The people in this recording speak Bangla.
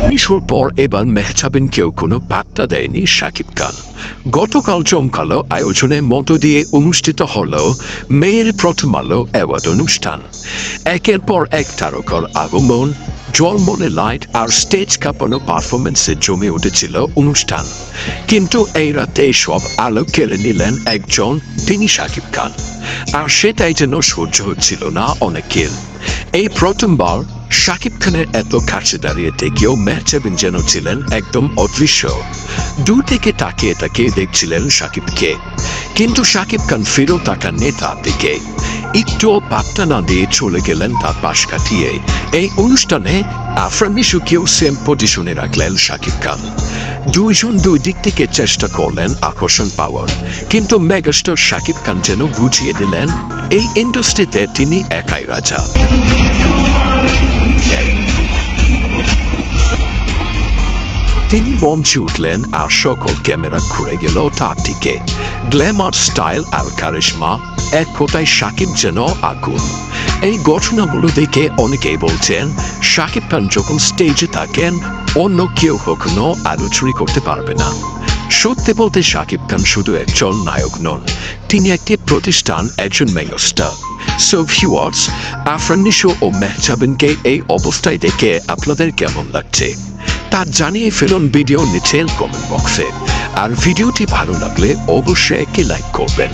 নিশোর পর এবার মেহজাবিনকেও কোনো পাত্তা দেয়নি শাকিব খান। গতকাল জমকালো আয়োজনের মধ্য দিয়ে অনুষ্ঠিত হল মেয়ের প্রথম আলো অ্যাওয়ার্ড অনুষ্ঠান। একের পর এক তারকার আগমন, জলমলে লাইট আর স্টেজ কাঁপানো পারফরমেন্সে জমে উঠেছিল অনুষ্ঠান। কিন্তু এই রাতে সব আলো কেড়ে নিলেন একজন, তিনি শাকিব খান। আর সেটাই যেন সহ্য হচ্ছিল না অনেকের। এই প্রথমবার শাকিব খানের এত কাছে দাঁড়িয়ে থেকেও মেহজাবিন যেন ছিলেন একদম অদৃশ্য। দূর থেকে তাকিয়ে তাকিয়ে দেখছিলেন শাকিবকে, কিন্তু শাকিব খান ফিরেও তাকাননি তার দিকে। একটুও পাত্তা না দিয়ে চলে গেলেন তার পাশ কাটিয়ে। এই অনুষ্ঠানে আফরান নিশোকেও সেম পজিশনে রাখলেন শাকিব খান। দুইজন দুই দিক থেকে চেষ্টা করলেন আকর্ষণ পাওয়ার, কিন্তু মেগাস্টার শাকিব খান যেন বুঝিয়ে দিলেন এই ইন্ডাস্ট্রিতে তিনি একাই রাজা। তিনি মঞ্চে উঠলেন আর সকল ক্যামেরা ঘুরে গেল তার দিকে। গ্ল্যামার, স্টাইল আর কারিশমা, এক কথায় শাকিব যেন আগুন। এই ঘটনাগুলো দেখে অনেকেই বলছেন শাকিব খান যখন স্টেজে থাকেন অন্য কেউ কখনো আলোচনা করতে পারবে না। সত্যি বলতে শাকিব খান শুধু একজন নায়ক নন, তিনি একটি প্রতিষ্ঠান, একজন megastar. So viewers, Afran Nisho ও মেহজাবিনকে এই অবস্থায় দেখে আপনাদের কেমন লাগছে তা জানিয়ে ফেলুন ভিডিও নিচের কমেন্ট বক্সে। আর ভিডিওটি ভালো লাগলে অবশ্যই একটি লাইক করবেন।